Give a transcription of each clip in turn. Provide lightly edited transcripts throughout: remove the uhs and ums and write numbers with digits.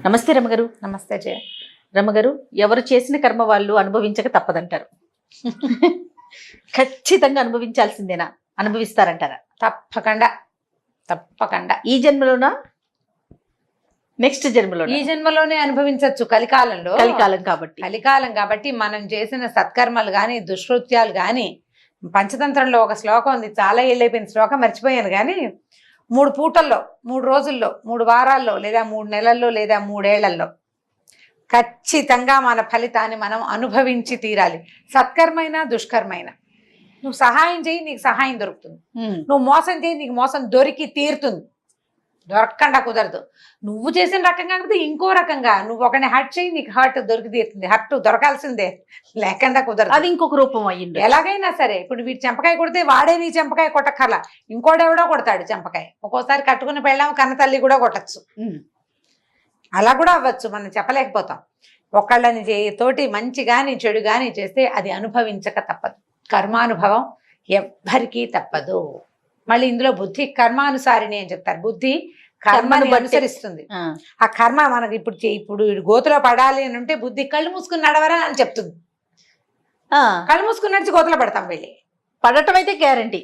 నమస్తే రమగారు. నమస్తే జయ. రమగారు, ఎవరు చేసిన కర్మ వాళ్ళు అనుభవించక తప్పదంటారు. ఖచ్చితంగా అనుభవించాల్సిందేనా? అనుభవిస్తారంటారా? తప్పకుండా తప్పకుండా. ఈ జన్మలోనా, నెక్స్ట్ జన్మలో? ఈ జన్మలోనే అనుభవించవచ్చు. కలికాలంలో, కలికాలం కాబట్టి మనం చేసిన సత్కర్మలు గాని దుష్కృత్యాలు గాని, పంచతంత్రంలో ఒక శ్లోకం ఉంది, చాలా ఏళ్ళైపోయిన శ్లోకం, మర్చిపోయాను కానీ 3 పూటల్లో, 3 రోజుల్లో, 3 వారాల్లో, లేదా 3 నెలల్లో, లేదా 3 ఏళ్లలో ఖచ్చితంగా మన ఫలితాన్ని మనం అనుభవించి తీరాలి. సత్కర్మైనా దుష్కర్మైనా. నువ్వు సహాయం చేయి, నీకు సహాయం దొరుకుతుంది. నువ్వు మోసం చేయి, నీకు మోసం దొరికి తీరుతుంది. దొరకకుండా కుదరదు. నువ్వు చేసిన రకంగా కాకపోతే ఇంకో రకంగా నువ్వు ఒకరిని హర్ట్ చేయి, నీకు హర్ట్ దొరికి తీరుతుంది. హర్ట్ దొరకాల్సిందే, లేకుండా కుదరదు. అది ఇంకొక రూపం అయ్యింది. ఎలాగైనా సరే, ఇప్పుడు వీడు చెంపకాయ కొడితే వాడే నీ చెంపకాయ కొట్టక్కర్లా, ఇంకోడెవడో కొడతాడు చెంపకాయ. ఒక్కోసారి కట్టుకుని పెళ్ళాం కన్న తల్లి కూడా కొట్టచ్చు. అలా కూడా అవ్వచ్చు, మనం చెప్పలేకపోతాం. ఒకళ్ళని తోటి మంచి గాని చెడు గాని చేస్తే అది అనుభవించక తప్పదు. కర్మానుభవం ఎవ్వరికీ తప్పదు. మళ్ళీ ఇందులో బుద్ధి కర్మానుసారిని అని చెప్తారు. బుద్ధి కర్మని అనుసరిస్తుంది. ఆ కర్మ మనకి ఇప్పుడు గోతులో పడాలి అని ఉంటే బుద్ధి కళ్ళు మూసుకుని నడవరా అని చెప్తుంది. కళ్ళు మూసుకుని నడిచి గోతులో పడతాం. వెళ్ళి పడటం అయితే గ్యారంటీ.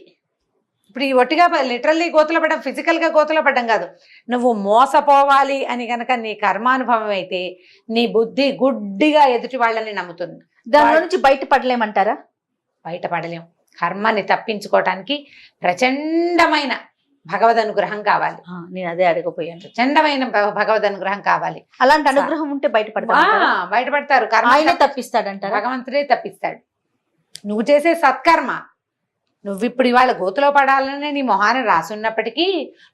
ఇప్పుడు ఈ ఒట్టిగా లిటరల్లీ గోతులో పడడం, ఫిజికల్ గా గోతులో పడడం కాదు. నువ్వు మోసపోవాలి అని గనక నీ కర్మానుభవం అయితే నీ బుద్ధి గుడ్డిగా ఎదుటి వాళ్ళని నమ్ముతుంది. దానిలో నుంచి బయటపడలేమంటారా? బయటపడలేం. కర్మని తప్పించుకోవటానికి ప్రచండమైన భగవద్ అనుగ్రహం కావాలి. నేను అదే అడగపోయాను. ప్రచండమైన భగవద్ అనుగ్రహం కావాలి. అలాంటి అనుగ్రహం ఉంటే బయటపడతారు. కర్మ తప్పిస్తాడంటారు, భగవంతుడే తప్పిస్తాడు. నువ్వు చేసే సత్కర్మ, నువ్వు ఇప్పుడు ఇవాళ గోతులో పడాలని నీ మొహాన్ని రాసున్నప్పటికీ,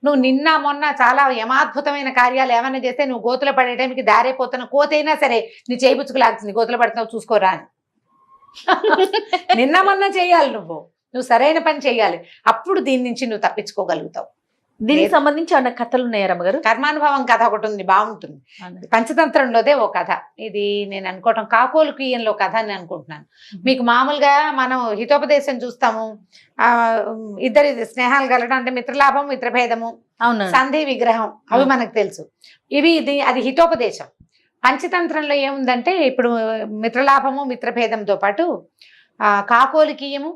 నువ్వు నిన్న మొన్న చాలా యమాద్భుతమైన కార్యాలు ఏమైనా చేస్తే నువ్వు గోతులో పడేయడానికి దారైపోతున్న కోతైనా సరే నీ చేయిపుచ్చుకు లాగుతుంది. గోతులో పడుతున్నావు చూసుకోరా అని. నిన్న మొన్న చేయాలి, నువ్వు సరైన పని చేయాలి. అప్పుడు దీని నుంచి నువ్వు తప్పించుకోగలుగుతావు. దీనికి సంబంధించి ఏమన్నా కథలు ఉన్నాయా రమగారు? కర్మానుభవం కథ ఒకటి ఉంది, బాగుంటుంది. పంచతంత్రంలోదే ఓ కథ. ఇది నేను అనుకోవటం కాకోలు కీయంలో కథ అని అనుకుంటున్నాను. మీకు మామూలుగా మనం హితోపదేశం చూస్తాము, ఇద్దరి స్నేహాలు కలగడం అంటే మిత్రలాభం మిత్రభేదము, సంధి విగ్రహం, అవి మనకు తెలుసు. అది హితోపదేశం. పంచతంత్రంలో ఏముందంటే ఇప్పుడు మిత్రలాభము మిత్రభేదంతో పాటు కాకోలికీయము,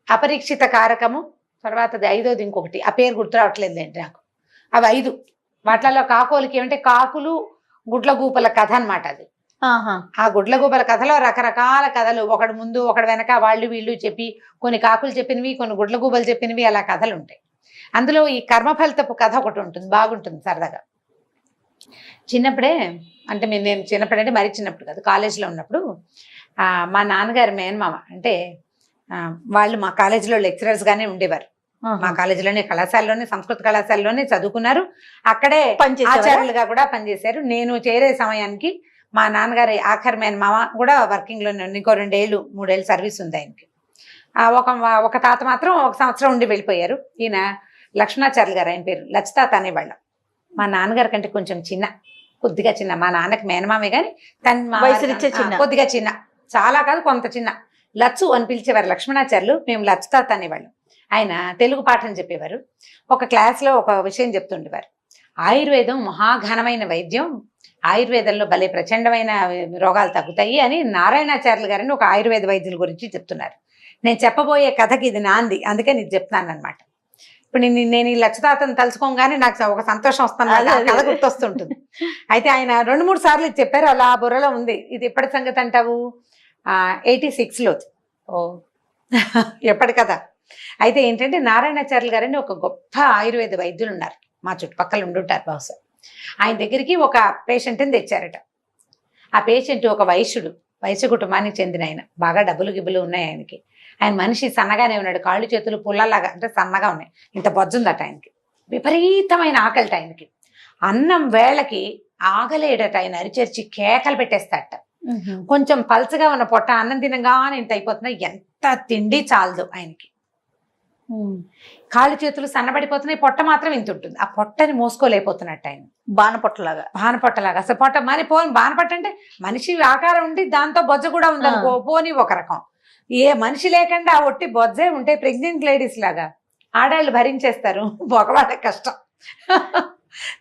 అపరీక్షిత కారకము, తర్వాత 5వది ఇంకొకటి, ఆ పేరు గుర్తు రావట్లేదండి నాకు. అవి 5. వాటిలలో కాకోలికి ఏమంటే కాకులు గుడ్లగూపల కథ అనమాట. అది ఆ గుడ్లగూపల కథలో రకరకాల కథలు, ఒకడు ముందు ఒకడు వెనక, వాళ్ళు వీళ్ళు చెప్పి, కొన్ని కాకులు చెప్పినవి, కొన్ని గుడ్లగూపలు చెప్పినవి, అలా కథలు ఉంటాయి. అందులో ఈ కర్మఫలితపు కథ ఒకటి ఉంటుంది, బాగుంటుంది సరదాగా. చిన్నప్పుడే, అంటే నేను చిన్నప్పుడంటే మరీ చిన్నప్పుడు కాదు, కాలేజీలో ఉన్నప్పుడు మా నాన్నగారు మేనమామ, అంటే వాళ్ళు మా కాలేజీలో లెక్చరర్స్ గానే ఉండేవారు. మా కాలేజీలోనే, కళాశాలలోనే, సంస్కృత కళాశాలలోనే చదువుకున్నారు. అక్కడే ఆచార్యులుగా కూడా పనిచేశారు. నేను చేరే సమయానికి మా నాన్నగారి ఆఖరి మేనమామ కూడా వర్కింగ్ లోనే, ఇంకో 2-3 ఏళ్ళు సర్వీస్ ఉంది ఆయనకి. ఒక తాత మాత్రం 1 సంవత్సరం ఉండి వెళ్ళిపోయారు. ఈయన లక్ష్మణాచార్యులు గారు, ఆయన పేరు లచ్చితాత అనేవాళ్ళం. మా నాన్నగారి కంటే కొంచెం చిన్న, కొద్దిగా చిన్న. మా నాన్నకి మేనమామే కానీ కొద్దిగా చిన్న, చాలా కాదు కొంత చిన్న. లచ్చు అని పిలిచేవారు లక్ష్మణాచార్యులు, మేము లచ్చితాత అనేవాళ్ళం. ఆయన తెలుగు పాఠం చెప్పేవారు. ఒక క్లాస్లో ఒక విషయం చెప్తుండేవారు. ఆయుర్వేదం మహాఘనమైన వైద్యం, ఆయుర్వేదంలో భలే ప్రచండమైన రోగాలు తగ్గుతాయి అని నారాయణాచార్యులు గారిని ఒక ఆయుర్వేద వైద్యుల గురించి చెప్తున్నారు. నేను చెప్పబోయే కథకి ఇది నాంది, అందుకే నేను చెప్తాను అనమాట. ఇప్పుడు నేను ఈ లక్షతాతను తలుచుకోగానే నాకు ఒక సంతోషం వస్తుంది, కథ గుర్తొస్తుంటుంది. అయితే ఆయన 2-3 సార్లు ఇది చెప్పారు, అలా బుర్రలో ఉంది. ఇది ఎప్పటి సంగతి అంటావు? 86లో. ఎప్పటి కథ. అయితే ఏంటంటే నారాయణాచార్యులు గారని ఒక గొప్ప ఆయుర్వేద వైద్యులు ఉన్నారు, మా చుట్టుపక్కల ఉండుంటారు బహుశా. ఆయన దగ్గరికి ఒక పేషెంట్ని తెచ్చారట. ఆ పేషెంట్ ఒక వైశ్య కుటుంబానికి చెందిన ఆయన, బాగా డబ్బులు గిబ్బులు ఉన్నాయి ఆయనకి. ఆయన మనిషి సన్నగానే ఉన్నాడు, కాళ్ళు చేతులు పుల్లలాగా, అంటే సన్నగా ఉన్నాయి, ఇంత బొజ్జుందట ఆయనకి. విపరీతమైన ఆకలిట ఆయనకి. అన్నం వేళకి ఆగలేడట ఆయన, అరిచేర్చి కేకలు పెట్టేస్తాడట. కొంచెం పల్చగా ఉన్న పొట్ట అన్నం తినగానే ఇంత అయిపోతున్నా, ఎంత తిండి చాలదు ఆయనకి. కాళ్ళు చేతులు సన్నబడిపోతున్నాయి, పొట్ట మాత్రం ఇంత ఉంటుంది. ఆ పొట్టని మోసుకోలేకపోతున్నట్టు ఆయన, బాణపొట్టలాగా. అసలు పొట్ట మరి బాణపట్ట అంటే మనిషి ఆకారం ఉండి దాంతో బొజ్జ కూడా ఉందనుకో, పోని ఒక రకం. ఏ మనిషి లేకుండా ఆ ఒట్టి బొజ్జే ఉంటే ప్రెగ్నెంట్ లేడీస్ లాగా ఆడాళ్ళు భరించేస్తారు, మగవాళ్ళకి కష్టం.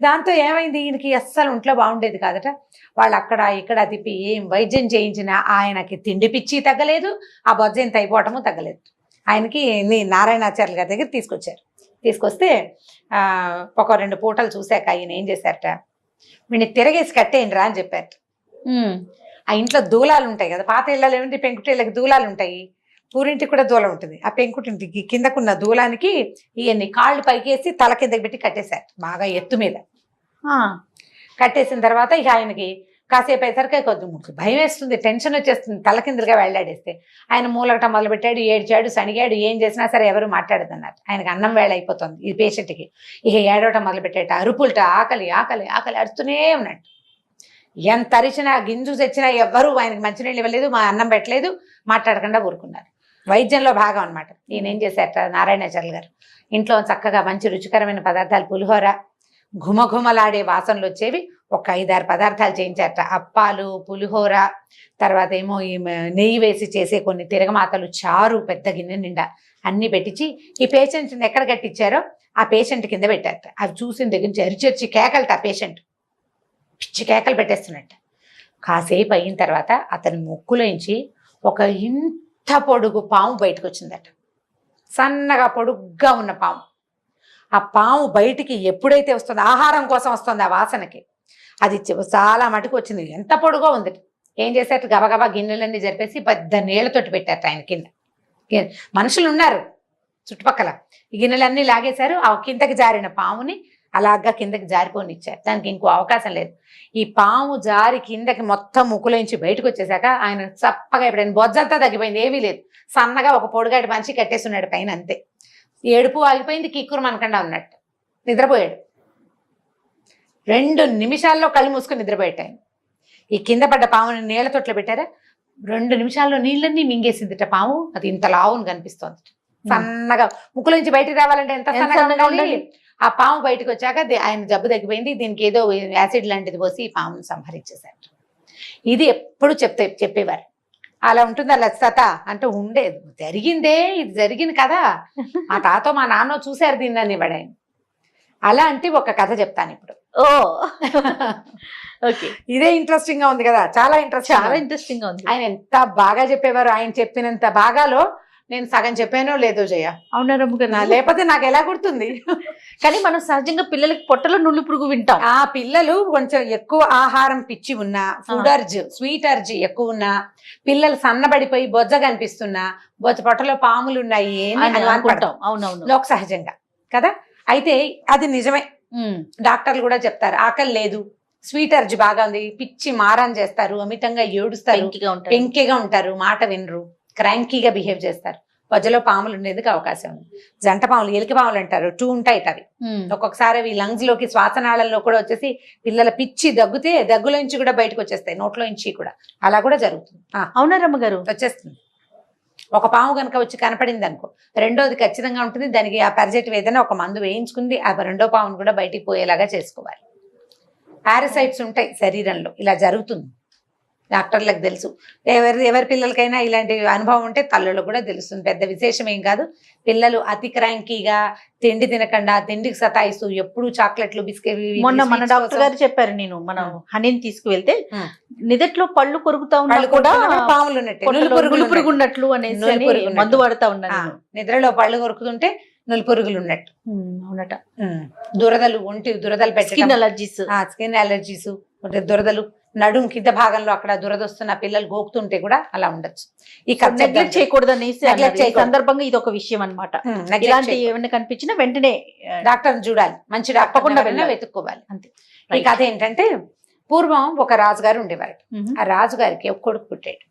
దాంతో ఏమైంది, ఈయనకి అస్సలు ఒంట్లో బాగుండేది కాదట. వాళ్ళు అక్కడ ఇక్కడ తిప్పి ఏం వైద్యం చేయించినా ఆయనకి తిండి పిచ్చి తగ్గలేదు, ఆ బొజ్జ ఎంత అయిపోవటము తగ్గలేదు. ఆయనకి నారాయణాచార్యుల గారి దగ్గర తీసుకొచ్చారు. తీసుకొస్తే ఒక 2 పూటలు చూశాక ఈయన ఏం చేశారట, వీడిని తిరగేసి కట్టేయండి రా అని చెప్పారట. ఆ ఇంట్లో దూలాలు ఉంటాయి కదా, పాత ఇళ్ళలో ఏమిటి పెంకుటిళ్ళకి దూలాలు ఉంటాయి, పూరింటికి కూడా దూలం ఉంటుంది. ఆ పెంకుటింటికి కిందకున్న దూలానికి ఈయన్ని కాళ్ళు పైకేసి తల కిందకి పెట్టి కట్టేశారు బాగా ఎత్తు మీద. కట్టేసిన తర్వాత ఇక ఆయనకి కాసేపు అయ్యేసరికి కొద్దిగా భయం వేస్తుంది, టెన్షన్ వచ్చేస్తుంది, తల కిందలుగా వెళ్ళాడేస్తే. ఆయన మూలగటం మొదలుపెట్టాడు, ఏడ్చాడు, సణిగాడు, ఏం చేసినా సరే ఎవరు మాట్లాడదన్నారు. ఆయనకి అన్నం వేళ అయిపోతుంది ఈ పేషెంట్కి. ఇక ఏడవటం మొదలుపెట్టాడు, అరుపులట, ఆకలి ఆకలి ఆకలి అరుస్తూనే ఉన్నట్టు. ఎంత అరిచినా గింజు తెచ్చినా ఎవ్వరూ ఆయనకి మంచినీళ్ళు ఇవ్వలేదు, మా అన్నం పెట్టలేదు, మాట్లాడకుండా ఊరుకున్నారు. వైద్యంలో భాగం అనమాట. ఈయన ఏం చేశారట నారాయణాచార్యులు గారు, ఇంట్లో చక్కగా మంచి రుచికరమైన పదార్థాలు, పులిహోర, ఘుమఘుమలాడే వాసనలు వచ్చేవి ఒక 5-6 పదార్థాలు చేయించారట. అప్పాలు, పులిహోర, తర్వాత ఏమో ఈ నెయ్యి వేసి చేసే కొన్ని తిరగమాతలు, చారు పెద్ద గిన్నె నిండా అన్ని పెట్టించి ఈ పేషెంట్ని ఎక్కడ కట్టించారో ఆ పేషెంట్ కింద పెట్టారట. అవి చూసిన దగ్గర నుంచి అరిచరిచి కేకలట, ఆ పేషెంట్ పిచ్చి కేకలు పెట్టేస్తున్నట్ట. కాసేపు అయిన తర్వాత అతని ముక్కులోంచి ఒక ఇంత పొడుగు పాము బయటకు వచ్చిందట, సన్నగా పొడుగ్గా ఉన్న పాము. ఆ పాము బయటికి ఎప్పుడైతే వస్తుందో, ఆహారం కోసం వస్తుంది ఆ వాసనకి, అది చాలా మటుకు వచ్చింది, ఎంత పొడుగో ఉంది. ఏం చేశారు, గబగబా గిన్నెలన్నీ జరిపేసి పెద్ద నీళ్లతోటి పెట్టారు ఆయన కింద. మనుషులు ఉన్నారు చుట్టుపక్కల, ఈ గిన్నెలన్నీ లాగేశారు. ఆ కిందకి జారిన పాముని అలాగా కిందకి జారిపోనిచ్చారు, దానికి ఇంకో అవకాశం లేదు. ఈ పాము జారి కిందకి మొత్తం ముక్కులోంచి బయటకు వచ్చేసాక ఆయన చప్పగా ఎప్పుడైనా బొజ్జంతా తగ్గిపోయింది, ఏమీ లేదు, సన్నగా ఒక పొడుగాటి మనిషి కట్టేస్తున్నాడు పైన, అంతే. ఏడుపు ఆగిపోయింది, కిక్కురు మనకుండా ఉన్నట్టు నిద్రపోయాడు. 2 నిమిషాల్లో కళ్ళు మూసుకొని నిద్రపోయాడు ఆయన. ఈ కింద పడ్డ పాముని నీళ్ల తొట్లో పెట్టారా, 2 నిమిషాల్లో నీళ్ళన్నీ మింగేసిందిట పాము. అది ఇంత లావును కనిపిస్తోంది, సన్నగా. ముక్కులోంచి బయటికి రావాలంటే ఎంత సన్నగా ఉండాలి. ఆ పాము బయటకు వచ్చాక ఆయన జబ్బు తగ్గిపోయింది, దీనికి ఏదో యాసిడ్ లాంటిది పోసి ఈ పామును సంహరించేశారు. ఇది ఎప్పుడు చెప్పేవారు. అలా ఉంటుంది అలా సత అంటే ఉండేది, జరిగిందే, ఇది జరిగింది కదా, మా తాతో మా నాన్న చూశారు దీన్ని అని ఆయన. అలాంటి ఒక కథ చెప్తాను ఇప్పుడు. ఓకే, ఇదే ఇంట్రెస్టింగ్ గా ఉంది కదా, చాలా ఇంట్రెస్టింగ్ గా ఉంది. ఆయన ఎంత బాగా చెప్పేవారు, ఆయన చెప్పినంత బాగాలో నేను సగం చెప్పానో లేదో జయ. అవునా రమ్మగారు, లేకపోతే నాకు ఎలా గుర్తుంది. కానీ మనం సహజంగా పిల్లలకి పొట్టలో నుళ్ళు పురుగు వింటాం. ఆ పిల్లలు కొంచెం ఎక్కువ ఆహారం పిచ్చి ఉన్నా, ఫుడ్ అర్జీ, స్వీట్ అర్జీ ఎక్కువ ఉన్నా, పిల్లలు సన్నబడిపోయి బొజ్జ కనిపిస్తున్నా, బొజ్జ పొట్టలో పాములు ఉన్నాయి అని అనుకుంటాం. అవునవును, లోక సహజంగా కదా. అయితే అది నిజమే, డాక్టర్లు కూడా చెప్తారు. ఆకలి లేదు, స్వీట్ అర్జీ బాగా ఉంది, పిచ్చి మారం చేస్తారు, అమితంగా ఏడుస్తారు, పెంకిగా ఉంటారు, మాట వినరు, క్రాంకీగా బిహేవ్ చేస్తారు, మధ్యలో పాములు ఉండేందుకు అవకాశం ఉంది. జంట పాములు, ఎలిక పాములు అంటారు, 2 ఉంటాయి అవి. ఒక్కొక్కసారి అవి లంగ్స్ లోకి, శ్వాసనాళంలో కూడా వచ్చేసి పిల్లల పిచ్చి దగ్గితే దగ్గులోంచి కూడా బయటకు వచ్చేస్తాయి, నోట్లోంచి కూడా. అలా కూడా జరుగుతుంది. అవునా రమ్మగారు, వచ్చేస్తుంది. ఒక పాము కనుక వచ్చి కనపడింది అనుకో, రెండోది ఖచ్చితంగా ఉంటుంది, దానికి ఆ పారాసైట్ ఏదైనా ఒక మందు వేయించుకుంది ఆ రెండో పామును కూడా బయటికి పోయేలాగా చేసుకోవాలి. పారాసైట్స్ ఉంటాయి శరీరంలో, ఇలా జరుగుతుంది, డాక్టర్లకు తెలుసు. ఎవరి పిల్లలకైనా ఇలాంటి అనుభవం ఉంటే తల్లులకు కూడా తెలుస్తుంది, పెద్ద విశేషం ఏం కాదు. పిల్లలు అతి క్రాంకీగా తిండి తినకుండా, తిండికి సతాయిస్తూ, ఎప్పుడు చాక్లెట్లు, బిస్కెట్. మొన్న మన డాక్టర్ గారు చెప్పారు, నేను మనం హనీని తీసుకువెళ్తే నిదట్లో పళ్ళు కొరుకుతా ఉన్నా కూడా పాములు పురుగు ఉన్నట్లు అనేసి మందు వాడుతా ఉన్నాను. నిద్రలో పళ్ళు కొరుకుతుంటే నులిపురుగులు ఉన్నట్టు. అవునట. దురదలు, ఒంటి దురదలు పెట్టడం, స్కిన్ అలర్జీస్, దురదలు, నడుం కింద భాగంలో అక్కడ దురదొస్తున్న పిల్లలు గోకుతుంటే కూడా అలా ఉండొచ్చు. నెగ్లెక్ట్ చేయకూడదు అనేసి సందర్భంగా ఇది ఒక విషయం అనమాట. ఇలాంటి ఏమైనా కనిపించినా వెంటనే డాక్టర్ని చూడాలి, మంచి డాక్టర్ వెతుక్కోవాలి, అంతే. ఈ కథ ఏంటంటే, పూర్వం ఒక రాజుగారు ఉండేవారు. ఆ రాజుగారికి ఒక కొడుకు పుట్టాడు.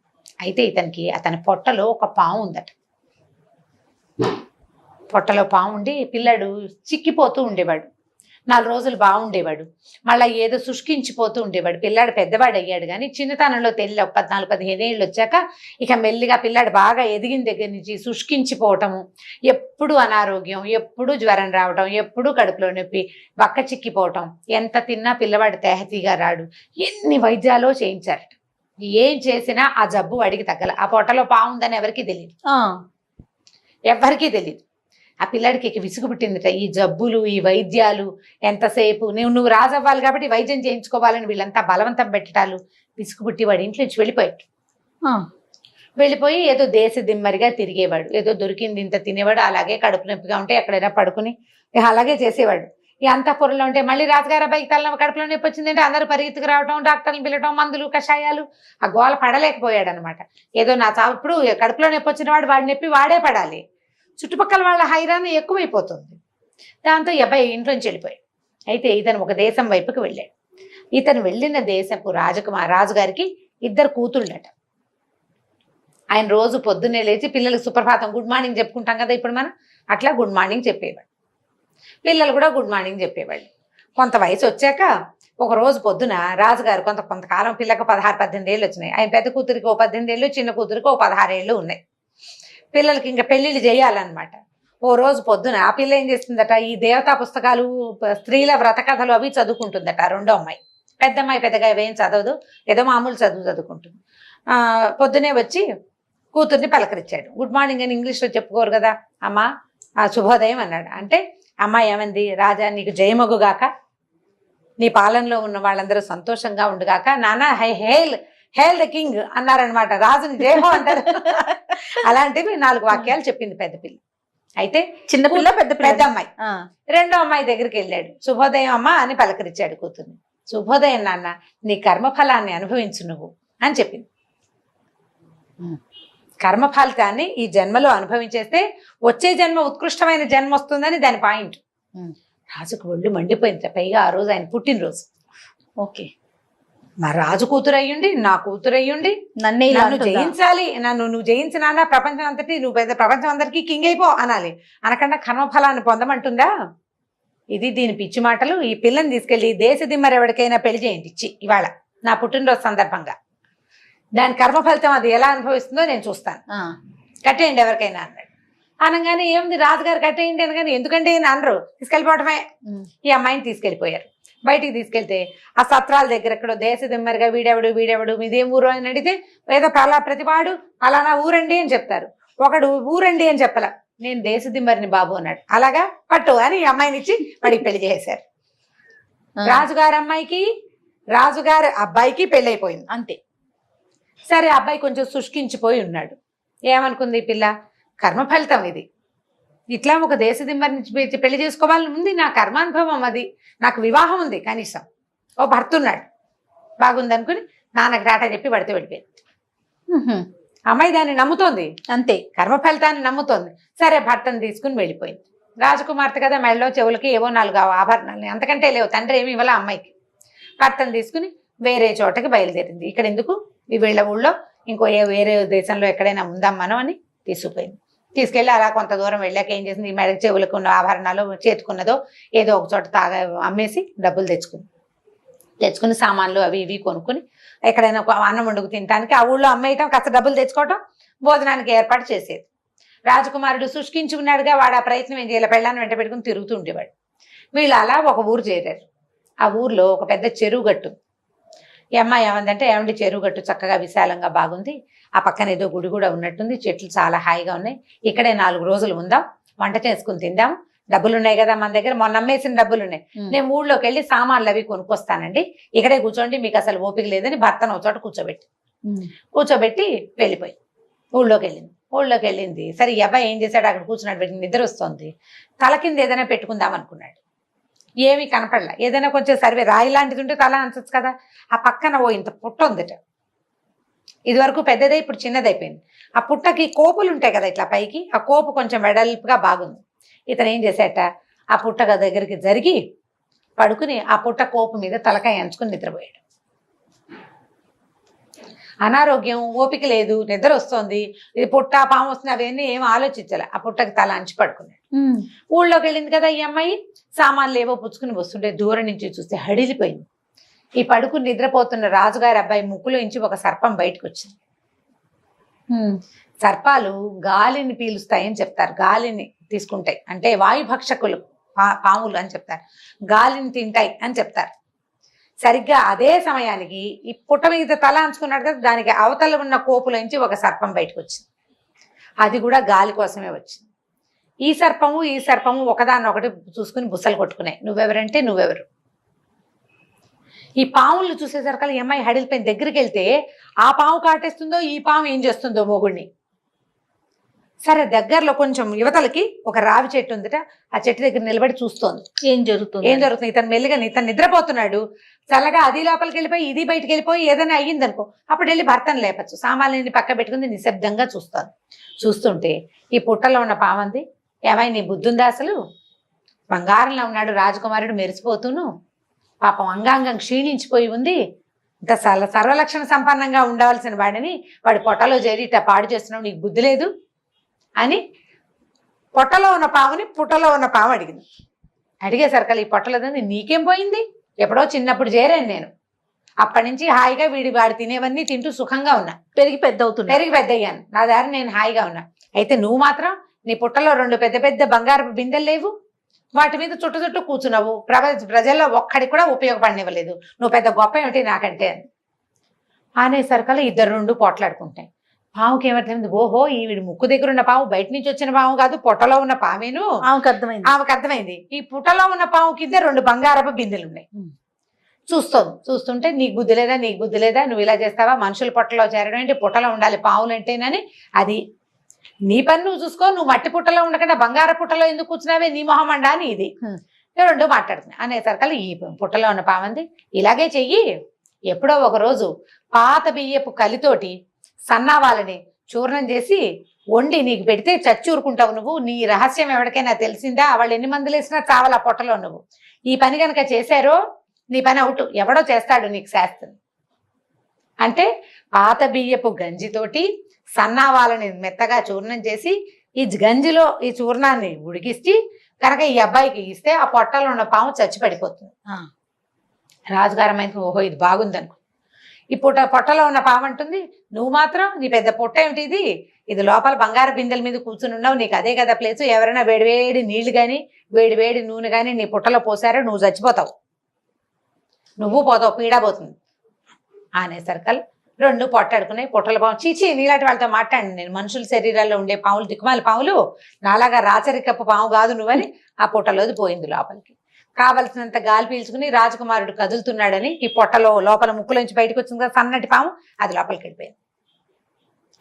అయితే ఇతనికి అతని పొట్టలో ఒక పాము ఉందట. పొట్టలో పాము ఉండి పిల్లాడు చిక్కిపోతూ ఉండేవాడు. 4 రోజులు బాగుండేవాడు, మళ్ళీ ఏదో శుష్కించిపోతూ ఉండేవాడు. పిల్లాడు పెద్దవాడు అయ్యాడు, కానీ చిన్నతనంలో 14-15 ఏళ్ళు వచ్చాక ఇక మెల్లిగా పిల్లాడు బాగా ఎదిగిన దగ్గర నుంచి శుష్కించిపోవటము, ఎప్పుడు అనారోగ్యం, ఎప్పుడు జ్వరం రావటం, ఎప్పుడు కడుపులో నొప్పి, బక్క చిక్కిపోవటం, ఎంత తిన్నా పిల్లవాడు తేహతీగా రాడు. ఎన్ని వైద్యాలో చేయించారట, ఏం చేసినా ఆ జబ్బు వాడికి తగ్గల. ఆ పొట్టలో పాము ఉందని ఎవరికీ తెలియదు. ఆ పిల్లాడికి విసుగు పుట్టిందిట, ఈ జబ్బులు, ఈ వైద్యాలు ఎంతసేపు నువ్వు రాజవ్వాలి కాబట్టి వైద్యం చేయించుకోవాలని వీళ్ళంతా బలవంతం పెట్టడాలు విసుగు పుట్టి వాడి ఇంట్లో నుంచి వెళ్ళిపోయాడు. వెళ్ళిపోయి ఏదో దేశ దిమ్మరిగా తిరిగేవాడు, ఏదో దొరికింది ఇంత తినేవాడు, అలాగే కడుపు నొప్పిగా ఉంటే ఎక్కడైనా పడుకుని అలాగే చేసేవాడు. ఈ అంతఃపురంలో ఉంటే మళ్ళీ రాజుగారు అబ్బాయికి కడుపులో నొప్పి వచ్చిందంటే అందరూ పరిగెత్తుకు రావడం, డాక్టర్ని పిలవడం, మందులు కషాయాలు, ఆ గోల పడలేకపోయాడు అనమాట. ఏదో నా ఇప్పుడు కడుపులో నొప్పి వచ్చిన వాడి నొప్పి వాడే పడాలి, చుట్టుపక్కల వాళ్ళ హైరాణ ఎక్కువైపోతుంది. దాంతో ఈ అబ్బాయి ఇంట్లోంచి వెళ్ళిపోయాడు. అయితే ఇతను ఒక దేశం వైపుకి వెళ్ళాడు. ఇతను వెళ్ళిన దేశపు రాజుగారికి 2 కూతుళ్ళట. ఆయన రోజు పొద్దున్నే లేచి పిల్లలకు సుప్రభాతం గుడ్ మార్నింగ్ చెప్పుకుంటాం కదా ఇప్పుడు మనం, అట్లా గుడ్ మార్నింగ్ చెప్పేవాడు. పిల్లలు కూడా గుడ్ మార్నింగ్ చెప్పేవాళ్ళు. కొంత వయసు వచ్చాక ఒక రోజు పొద్దున రాజుగారు కొంతకాలం పిల్లకు 16-18 ఏళ్ళు వచ్చినాయి. ఆయన పెద్ద కూతురికి 18 ఏళ్ళు, చిన్న కూతురికి 16 ఏళ్ళు ఉన్నాయి. పిల్లలకి ఇంకా పెళ్లిళ్ళు చేయాలన్నమాట. ఓ రోజు పొద్దున ఆ పిల్ల ఏం చేస్తుందట, ఈ దేవతా పుస్తకాలు, స్త్రీల వ్రత కథలు అవి చదువుకుంటుందట. రెండో అమ్మాయి, పెద్ద అమ్మాయి పెద్దగా ఏం చదవదు, ఏదో మామూలు చదువుకుంటుంది. పొద్దునే వచ్చి కూతుర్ని పలకరించాడు. గుడ్ మార్నింగ్ అని ఇంగ్లీష్లో చెప్పుకోరు కదా, అమ్మ శుభోదయం అన్నాడు. అంటే అమ్మ ఏమంది, రాజా నీకు జయమగుగాక, నీ పాలనలో ఉన్న వాళ్ళందరూ సంతోషంగా ఉండుగాక, నాన్న హేల్ ద కింగ్ అన్నారనమాట. రాజుని జయహో అంటారు. అలాంటివి 4 వాక్యాలు చెప్పింది పెద్ద పిల్ల. అయితే చిన్నపిల్ల పెద్ద అమ్మాయి రెండో అమ్మాయి దగ్గరికి వెళ్ళాడు. శుభోదయం అమ్మ అని పలకరించాడు కూతుర్ని. శుభోదయం నాన్న, నీ కర్మఫలాన్ని అనుభవించు నువ్వు అని చెప్పింది. కర్మఫలితాన్ని ఈ జన్మలో అనుభవించేస్తే వచ్చే జన్మ ఉత్కృష్టమైన జన్మ వస్తుందని దాని పాయింట్. రాజుకు ఒళ్ళు మండిపోయింది. పైగా ఆ రోజు ఆయన పుట్టినరోజు. ఓకే, మా రాజు కూతురు అయ్యుండి, నా కూతురు అయ్యుండి నన్ను జయించాలి, నువ్వు జయించినా ప్రపంచం అంతటి, నువ్వు పెద్ద ప్రపంచం అందరికీ కింగ్ అయిపో అనాలి, అనకుండా కర్మఫలాన్ని పొందమంటుందా? ఇది దీని పిచ్చి మాటలు. ఈ పిల్లని తీసుకెళ్లి దేశ దిమ్మరు ఎవరికైనా పెళ్లి చేయండి ఇచ్చి ఇవాళ నా పుట్టినరోజు సందర్భంగా. దాని కర్మ ఫలితం అది ఎలా అనుభవిస్తుందో నేను చూస్తాను, కట్టేయండి ఎవరికైనా అన్నాడు. అనగానే ఏముంది, రాజుగారు కట్టేయండి అనగానే ఎందుకంటే అనరు, తీసుకెళ్ళిపోవటమే. ఈ అమ్మాయిని తీసుకెళ్ళిపోయారు. బయటికి తీసుకెళ్తే ఆ సత్రాల దగ్గర ఎక్కడో దేశ దిమ్మరిగా వీడెవడు మీదేం ఊరు అని అడిగితే ఏదో ప్రతివాడు అలానా ఊరండి అని చెప్తారు. ఒకడు ఊరండి అని చెప్పలా, నేను దేశ దిమ్మరిని బాబు అన్నాడు. అలాగా పట్టు అని ఈ అమ్మాయిని ఇచ్చి వాడికి పెళ్లి చేశారు. రాజుగారి అమ్మాయికి రాజుగారి అబ్బాయికి పెళ్లి అయిపోయింది అంతే. సరే, అబ్బాయి కొంచెం శుష్కించిపోయి ఉన్నాడు. ఏమనుకుంది ఈ పిల్ల, కర్మ ఫలితం ఇది, ఇట్లా ఒక దేశ దిమ్మరిని పెళ్లి చేసుకోవాలని ఉంది, నా కర్మానుభవం అది, నాకు వివాహం ఉంది, కనీసం ఓ భర్త ఉన్నాడు, బాగుంది అనుకుని నాన్నకి టాటా చెప్పి పడితే వెళ్ళిపోయింది. అమ్మాయి దాన్ని నమ్ముతోంది అంతే, కర్మ ఫలితాన్ని నమ్ముతోంది. సరే, భర్తను తీసుకుని వెళ్ళిపోయింది. రాజకుమార్తె కదా, మెడలో చెవులకి ఏవో 4 ఆభరణాలు, అంతకంటే లేవు, తండ్రి ఏమి ఇవ్వాల అమ్మాయికి. భర్తను తీసుకుని వేరే చోటకి బయలుదేరింది. ఇక్కడ ఎందుకు, వీళ్ళ ఊళ్ళో ఇంకో వేరే దేశంలో ఎక్కడైనా ఉందాం మనం అని తీసుకుపోయింది. తీసుకెళ్ళి అలా కొంత దూరం వెళ్ళాక ఏం చేసింది, ఈ మెడ చెవులకు ఉన్న ఆభరణాలు చేతుకున్నదో ఏదో ఒక చోట అమ్మేసి డబ్బులు తెచ్చుకుని సామాన్లు అవి ఇవి కొనుక్కుని ఎక్కడైనా అన్నం వండుకు తినడానికి ఆ ఊళ్ళో అమ్మేయటం, కాస్త డబ్బులు తెచ్చుకోవటం, భోజనానికి ఏర్పాటు చేసేది. రాజకుమారుడు శుష్కించుకున్నాడుగా, వాడు ఆ ప్రయత్నం ఏం చేయాలి, పెళ్ళాన్ని వెంట పెట్టుకుని తిరుగుతూ ఉండేవాడు. వీళ్ళు అలా ఒక ఊరు చేరారు. ఆ ఊర్లో ఒక పెద్ద చెరువు గట్టు. ఈ అమ్మాయి ఏమందంటే, ఏమండి చెరువు గట్టు చక్కగా విశాలంగా బాగుంది, ఆ పక్కన ఏదో గుడి కూడా ఉన్నట్టుంది, చెట్లు చాలా హాయిగా ఉన్నాయి, ఇక్కడే 4 రోజులు ఉందాం, వంట చేసుకుని తిందాం, డబ్బులు ఉన్నాయి కదా మన దగ్గర, మొన్న అమ్మేసిన డబ్బులు ఉన్నాయి, నేను ఊళ్ళోకి వెళ్ళి సామాన్లు అవి కొనుక్కొస్తానండి, ఇక్కడే కూర్చోండి, మీకు అసలు ఓపిక లేదని భర్తను ఒక చోట కూర్చోబెట్టి వెళ్ళిపోయి ఊళ్ళోకి వెళ్ళింది. సరే, ఈ అబ్బాయి ఏం చేశాడు, అక్కడ కూర్చున్నాడు, నిద్ర వస్తుంది, తల కింద ఏదైనా పెట్టుకుందాం అనుకున్నాడు. ఏమీ కనపడలా. ఏదైనా కొంచెం సర్వే రాయి లాంటిది ఉంటే తల అంచచ్చు కదా. ఆ పక్కన ఓ ఇంత పుట్ట ఉందట. ఇది వరకు పెద్దదే, ఇప్పుడు చిన్నదైపోయింది. ఆ పుట్టకి కోపులు ఉంటాయి కదా ఇట్లా పైకి, ఆ కోపు కొంచెం వెడల్పుగా బాగుంది. ఇతను ఏం చేశాట, ఆ పుట్ట దగ్గరికి జరిగి పడుకుని ఆ పుట్ట కోపు మీద తలకాయ అంచుకుని నిద్రపోయాడు. అనారోగ్యం, ఓపిక లేదు, నిద్ర వస్తుంది, ఇది పుట్ట పాము వస్తుంది అవన్నీ ఏం ఆలోచించాలి. ఆ పుట్టకి తల అంచి పడుకున్నాడు. ఊళ్ళోకి వెళ్ళింది కదా ఈ అమ్మాయి, సామాన్లు ఏవో పుచ్చుకుని వస్తుంటే దూరం నుంచి చూస్తే హడిలిపోయింది. ఈ పడుకుని నిద్రపోతున్న రాజుగారి అబ్బాయి ముక్కులో నుంచి ఒక సర్పం బయటకు వచ్చింది. సర్పాలు గాలిని పీలుస్తాయని చెప్తారు, గాలిని తీసుకుంటాయి, అంటే వాయుభక్షకులు పాములు అని చెప్తారు, గాలిని తింటాయి అని చెప్తారు. సరిగ్గా అదే సమయానికి ఈ పుట్ట మీద తల అంచుకున్నాడు కదా, దానికి అవతల ఉన్న కోపులోంచి ఒక సర్పం బయటకు వచ్చింది. అది కూడా గాలి కోసమే వచ్చింది. ఈ సర్పము ఒకదాన్నొకటి చూసుకుని బుసలు కొట్టుకున్నాయి. నువ్వెవరంటే నువ్వెవరు. ఈ పాములు చూసేసరికి ఈ అమ్మాయి హడిలిపోయిన దగ్గరికి వెళ్తే ఆ పాము కాటేస్తుందో ఈ పాము ఏం చేస్తుందో మొగుడిని. సరే దగ్గరలో కొంచెం యువతలకి ఒక రావి చెట్టు ఉందిట. ఆ చెట్టు దగ్గర నిలబడి చూస్తోంది ఏం జరుగుతుంది. ఇతను మెల్లిగా ఇతను నిద్రపోతున్నాడు. చల్లగా అది లోపలికి వెళ్ళిపోయి ఇది బయటికి వెళ్ళిపోయి ఏదైనా అయ్యిందనుకో అప్పుడు వెళ్ళి భర్తను లేపచ్చు. సామాన్యుని పక్క పెట్టుకుని నిశ్శబ్దంగా చూస్తాను. చూస్తుంటే ఈ పుట్టలో ఉన్న పామంది, ఏమై నీ బుద్ధుందా అసలు? బంగారంలో ఉన్నాడు రాజకుమారుడు మెరిసిపోతూను, పాపం అంగాంగం క్షీణించిపోయి ఉంది. ఇంత సర్వలక్షణ సంపన్నంగా ఉండవలసిన వాడిని వాడి పొట్టలో చేరి ఇట్లా పాడు చేస్తున్నావు, నీకు బుద్ధి లేదు అని పొట్టలో ఉన్న పాముని పుట్టలో ఉన్న పాము అడిగింది. అడిగేసరికి ఈ పొట్టలో నీకేం పోయింది, ఎప్పుడో చిన్నప్పుడు చేరాను నేను, అప్పటి నుంచి హాయిగా వాడు తినేవన్నీ తింటూ సుఖంగా ఉన్నా, పెరిగి పెద్ద అయ్యాను, నా దారి నేను హాయిగా ఉన్నా. అయితే నువ్వు మాత్రం నీ పుట్టలో 2 పెద్ద పెద్ద బంగారపు బిందెలు లేవు, వాటి మీద చుట్టూ కూర్చున్నావు, ప్రజల్లో ఒక్కడికి కూడా ఉపయోగపడనివ్వలేదు, నువ్వు పెద్ద గొప్ప ఏమిటి నాకంటే అనేసరికల్లా 2 పోట్లాడుకుంటాయి. పావుకి ఏమర్థమైంది, ఓహో ఈవిడ ముక్కు దగ్గర ఉన్న పాము బయట నుంచి వచ్చిన పాము కాదు, పొట్టలో ఉన్న పామేను. ఆమెకు అర్థమైంది. ఈ పుట్టలో ఉన్న పాము కింద 2 బంగారపు బిందెలు ఉన్నాయి. చూస్తుంటే నీకు బుద్ధి లేదా, నువ్వు ఇలా చేస్తావా, మనుషుల పొట్టలో చేరడం ఏంటి, పుట్టలో ఉండాలి పావులు అంటేనని, అది నీ పని నువ్వు చూసుకో, నువ్వు మట్టి పుట్టలో ఉండకుండా బంగార పుట్టలో ఎందుకు కూర్చున్నావే, నీ మొహం అండా అని ఇది 2 మాట్లాడుతున్నాయి. అనేసరికల్లా ఈ పుట్టలో ఉన్న పామంది, ఇలాగే చెయ్యి, ఎప్పుడో ఒక రోజు పాత బియ్యపు కలితోటి సన్నావాలని చూర్ణం చేసి వండి నీకు పెడితే చచ్చూరుకుంటావు నువ్వు, నీ రహస్యం ఎవరికైనా తెలిసిందా, వాళ్ళు ఎన్ని మందులు వేసినా చావాలా పొట్టలో నువ్వు, ఈ పని కనుక చేశారో నీ పని అవుట్, ఎవడో చేస్తాడు నీకు శాస్త్రం అంటే పాత బియ్యపు గంజితోటి సన్నావాలని మెత్తగా చూర్ణం చేసి ఈ గంజిలో ఈ చూర్ణాన్ని ఉడికిస్తే కనుక ఈ అబ్బాయికి ఇస్తే ఆ పొట్టలో ఉన్న పాము చచ్చి పడిపోతుంది. రాజుగారమైంది, ఓహో ఇది బాగుందనుకో. ఈ పొట్టలో ఉన్న పాము అంటుంది, నువ్వు మాత్రం నీ పెద్ద పొట్ట ఏమిటి ఇది లోపల బంగారు బిందెల మీద కూర్చుని ఉన్నావు, నీకు అదే కదా ప్లేసు, ఎవరైనా వేడివేడి నీళ్లు కానీ వేడివేడి నూనె కానీ నీ పుట్టలో పోసారో నువ్వు చచ్చిపోతావు, నువ్వు పోతావు, పీడా పోతుంది అనేసరికల్ 2 పొట్టాడుకున్నాయి. పొట్టల పాము చీచి నీలాంటి వాళ్ళతో మాట్లాడి, నేను మనుషుల శరీరాల్లో ఉండే పాములు దిక్కుమాలి పాములు, నాలాగా రాచరికప్పు పాము కాదు నువ్వని ఆ పొట్టలోది పోయింది లోపలికి. కావలసినంత గాలి పీల్చుకుని రాజకుమారుడు కదులుతున్నాడని ఈ పొట్టలో లోపల ముక్కులోంచి బయటకు వచ్చింది కదా సన్నటి పాము, అది లోపలికి వెళ్ళిపోయింది.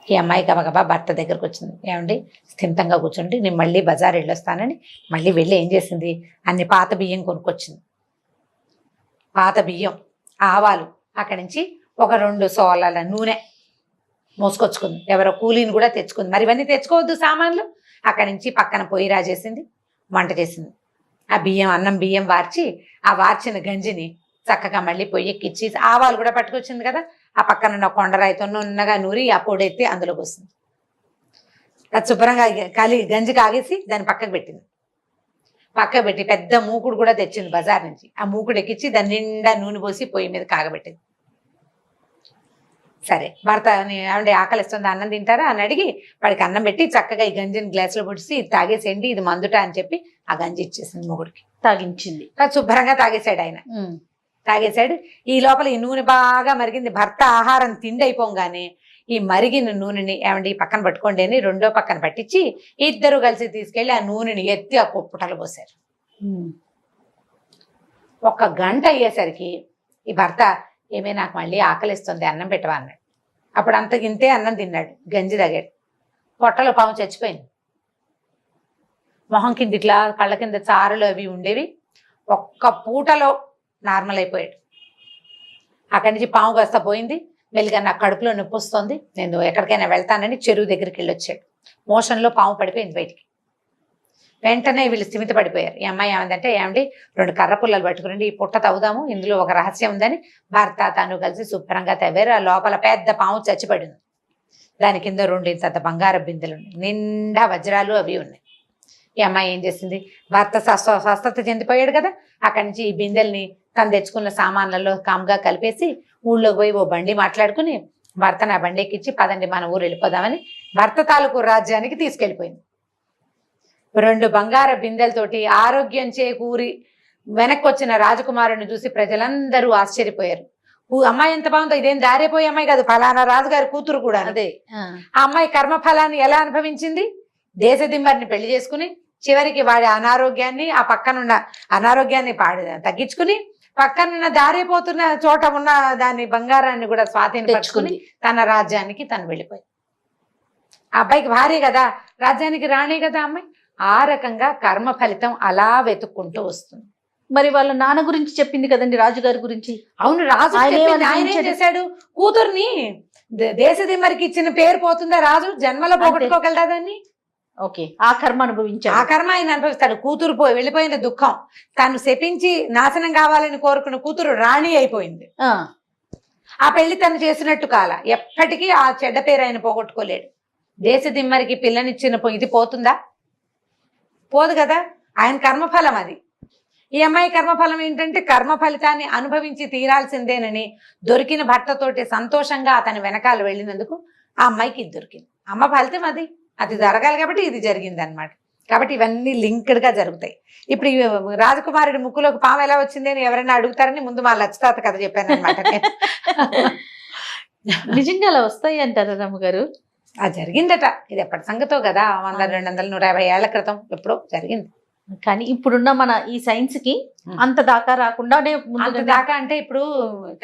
ఈ అమ్మాయి గబగబా భర్త దగ్గరకు వచ్చింది, ఏమండి స్థిమితంగా కూర్చుండి నేను మళ్ళీ బజార్ వెళ్ళొస్తానని మళ్ళీ వెళ్ళి ఏం చేసింది, అన్ని పాత బియ్యం కొనుక్కొచ్చింది. పాత బియ్యం, ఆవాలు, అక్కడి నుంచి ఒక 2 సోలాల నూనె మోసుకొచ్చుకుంది. ఎవరో కూలీని కూడా తెచ్చుకుంది. మరి ఇవన్నీ తెచ్చుకోవద్దు సామాన్లు. అక్కడి నుంచి పక్కన పొయ్యి రాజేసింది, వంట చేసింది. ఆ అన్నం బియ్యం వార్చి ఆ వార్చిన గంజిని చక్కగా మళ్ళీ పొయ్యి ఎక్కిచ్చి ఆవాలు కూడా పట్టుకొచ్చింది కదా, ఆ పక్కన కొండరాయితో నున్నగా నూరి ఆ పొడెత్తి అందులోకి వస్తుంది. అది శుభ్రంగా గంజి కాగేసి దాన్ని పక్కకు పెట్టింది. పక్కకు పెట్టి పెద్ద మూకుడు కూడా తెచ్చింది బజార్ నుంచి. ఆ మూకుడు ఎక్కించి దాని నిండా నూనె పోసి పొయ్యి మీద కాగబెట్టింది. సరే భర్త ఏమంటే ఆకలిస్తుంది అన్నం తింటారా అని అడిగి వాడికి అన్నం పెట్టి చక్కగా ఈ గంజిని గ్లాసులో పొడిచి ఇది తాగేసేయండి, ఇది మందుట అని చెప్పి ఆ గంజి ఇచ్చేసింది మొగుడికి, తాగించింది. శుభ్రంగా తాగేశాడు ఆయన. తాగేశాడు. ఈ లోపల ఈ నూనె బాగా మరిగింది. భర్త ఆహారం తిండి అయిపోగానే ఈ మరిగిన నూనెని ఏమండి పక్కన పట్టుకోండి అని 2వ పక్కన పట్టించి 2 కలిసి తీసుకెళ్లి ఆ నూనెని ఎత్తి ఆ పుట్టలు పోసారు. 1 గంట అయ్యేసరికి ఈ భర్త, ఏమే నాకు మళ్ళీ ఆకలిస్తుంది అన్నం పెట్టవా అన్నాడు. అప్పుడు అంతకింతే అన్నం తిన్నాడు, గంజి తాగాడు. పొట్టలో పాము చచ్చిపోయింది. మొహం కింద ఇట్లా కళ్ళ కింద చారులు అవి ఉండేవి. 1 పూటలో నార్మల్ అయిపోయాడు. అక్కడి నుంచి పాము కాస్త పోయింది. మెల్లిగా నాకు కడుపులో నొప్పి వస్తుంది, నేను ఎక్కడికైనా వెళ్తానని చెరువు దగ్గరికి వెళ్ళొచ్చాడు. మోషన్లో పాము పడిపోయింది బయటికి. వెంటనే వీళ్ళు స్థిమిత పడిపోయారు. ఈ అమ్మాయి ఏమందంటే, ఏమండి 2 కర్ర పుల్లలు పట్టుకురండి, ఈ పుట్ట తవ్వుదాము, ఇందులో ఒక రహస్యం ఉందని భర్త తను కలిసి శుభ్రంగా తవ్వారు. ఆ లోపల పెద్ద పాము చచ్చిపడింది. దాని కింద 2 ఇంత బంగారు బిందెలు ఉన్నాయి, నిండా వజ్రాలు అవి ఉన్నాయి. ఈ అమ్మాయి ఏం చేసింది, భర్త స్వస్థత చెందిపోయాడు కదా, అక్కడి నుంచి ఈ బిందెల్ని తను తెచ్చుకున్న సామాన్లలో కామ్గా కలిపేసి ఊళ్ళోకి పోయి ఓ బండి మాట్లాడుకుని భర్తను ఆ బండి ఎక్కించి పదండి మన ఊరు వెళ్ళిపోదామని భర్త తాలూకు రాజ్యానికి తీసుకెళ్ళిపోయింది. 2 బంగార బిందెలతోటి ఆరోగ్యం చేకూరి వెనక్కి వచ్చిన రాజకుమారుని చూసి ప్రజలందరూ ఆశ్చర్యపోయారు. అమ్మాయి ఎంత బాగుందో, ఇదేం దారిపోయే అమ్మాయి కాదు, ఫలానా రాజుగారి కూతురు కూడా. అదే ఆ అమ్మాయి కర్మ ఫలాన్ని ఎలా అనుభవించింది, దేశదిమ్మరిని పెళ్లి చేసుకుని చివరికి వాడి అనారోగ్యాన్ని ఆ పక్కనున్న అనారోగ్యాన్ని తగ్గించుకుని పక్కనున్న దారిపోతున్న చోట ఉన్న దాని బంగారాన్ని కూడా స్వాధీనపరుచుకుని తన రాజ్యానికి తను వెళ్ళిపోయింది. ఆ అబ్బాయికి భార్య కదా, రాజ్యానికి రాణి కదా అమ్మాయి. ఆ రకంగా కర్మ ఫలితం అలా వెతుక్కుంటూ వస్తుంది. మరి వాళ్ళ నాన్న గురించి చెప్పింది కదండి, రాజుగారి గురించి. అవును, రాజు ఆయన ఏం చేశాడు, కూతుర్ని దేశదిమ్మరికి ఇచ్చిన పేరు పోతుందా, రాజు జన్మలో పోగొట్టుకోగలదా దాన్ని? ఓకే, ఆ కర్మ అనుభవించాడు. ఆ కర్మ ఆయన అనుభవిస్తాడు. కూతురు వెళ్ళిపోయిన దుఃఖం, తను శపించి నాశనం కావాలని కోరుకున్న కూతురు రాణి అయిపోయింది. ఆ పెళ్లి తను చేసినట్టు కాల, ఎప్పటికీ ఆ చెడ్డ పేరు ఆయన పోగొట్టుకోలేడు. దేశదిమ్మరికి పిల్లనిచ్చిన ఇది పోతుందా? పోదు కదా. ఆయన కర్మఫలం అది. ఈ అమ్మాయి కర్మఫలం ఏంటంటే కర్మ ఫలితాన్ని అనుభవించి తీరాల్సిందేనని దొరికిన భర్తతోటి సంతోషంగా అతని వెనకాల వెళ్ళినందుకు ఆ అమ్మాయికి ఇది దొరికింది. అమ్మ ఫలితం అది జరగాలి కాబట్టి ఇది జరిగింది అనమాట. కాబట్టి ఇవన్నీ లింక్డ్ గా జరుగుతాయి. ఇప్పుడు ఈ రాజకుమారుడి ముక్కులోకి పాము ఎలా వచ్చింది అని ఎవరైనా అడుగుతారని ముందు మా లక్షతాత కథ చెప్పాను అనమాట. నిజంగా అలా వస్తాయి అంటారా రమ్మగారు? అది జరిగిందట. ఇది ఎప్పటి సంగతో కదా, 100, 200, 150 ఏళ్ల క్రితం ఎప్పుడో జరిగింది. కానీ ఇప్పుడున్న మన ఈ సైన్స్ కి అంత దాకా రాకుండా అంత దాకా అంటే ఇప్పుడు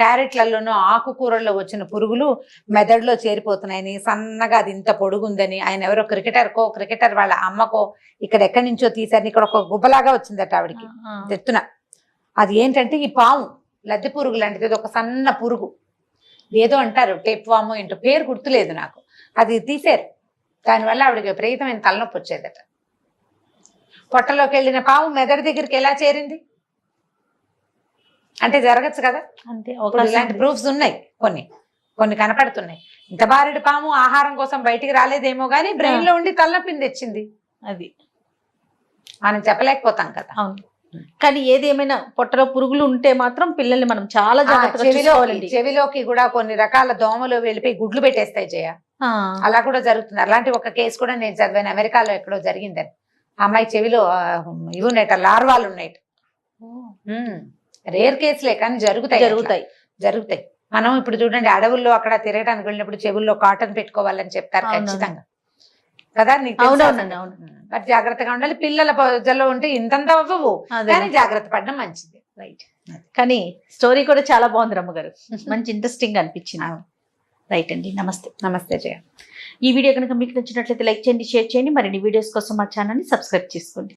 క్యారెట్లలోనూ ఆకుకూరల్లో వచ్చిన పురుగులు మెదడులో చేరిపోతున్నాయని, సన్నగా అది ఇంత పొడుగుందని, ఆయన ఎవరో క్రికెటర్ వాళ్ళ అమ్మకో ఇక్కడ ఎక్కడి నుంచో తీసారని ఇక్కడ ఒక గుబ్బలాగా వచ్చిందట ఆవిడికి తెత్తున. అది ఏంటంటే ఈ పాము లద్దె పురుగు లాంటిది, ఒక సన్న పురుగు ఏదో అంటారు, టేప్ వాము ఏంటో పేరు గుర్తులేదు నాకు. అది తీసారు. దానివల్ల ఆవిడకి విపరీతమైన తలనొప్పి వచ్చేదట. పొట్టలోకి వెళ్ళిన పాము మెదడు దగ్గరికి ఎలా చేరింది అంటే జరగచ్చు కదా. అంతే, ఇలాంటి ప్రూఫ్స్ ఉన్నాయి, కొన్ని కనపడుతున్నాయి. ఇంత బారెడు పాము ఆహారం కోసం బయటికి రాలేదేమో గానీ బ్రెయిన్ లో ఉండి తలనొప్పిని తెచ్చింది. అది మనం చెప్పలేకపోతాం కదా. అవును, కానీ ఏదేమైనా పొట్టలో పురుగులు ఉంటే మాత్రం పిల్లల్ని మనం చాలా జాగ్రత్తగా చెవిలోకి కూడా కొన్ని రకాల దోమలు వెళ్ళిపోయి గుడ్లు పెట్టేస్తాయి అలా కూడా జరుగుతుంది. అలాంటి ఒక కేసు కూడా నేను చదివాను, అమెరికాలో ఎక్కడో జరిగిందని. అమ్మాయి చెవిలో ఇవి ఉన్నాయట, లార్వాలు ఉన్నాయట. రేర్ కేసులే కానీ జరుగుతాయి. మనం ఇప్పుడు చూడండి, అడవుల్లో అక్కడ తిరగడానికి వెళ్ళినప్పుడు చెవుల్లో కాటన్ పెట్టుకోవాలని చెప్తారు ఖచ్చితంగా కదా. బట్ జాగ్రత్తగా ఉండాలి. పిల్లల పొజల్లో ఉంటే ఇంతంత అవ్వవు, కానీ జాగ్రత్త పడడం మంచిది. రైట్. కానీ స్టోరీ కూడా చాలా బాగుంది రమ్మగారు, మంచి ఇంట్రెస్టింగ్ అనిపించింది. రైట్ అండి, నమస్తే జయ. ఈ వీడియో కనుక మీకు నచ్చినట్లయితే లైక్ చేయండి, షేర్ చేయండి. మరిన్ని వీడియోస్ కోసం మా ఛానల్ని సబ్స్క్రైబ్ చేసుకోండి.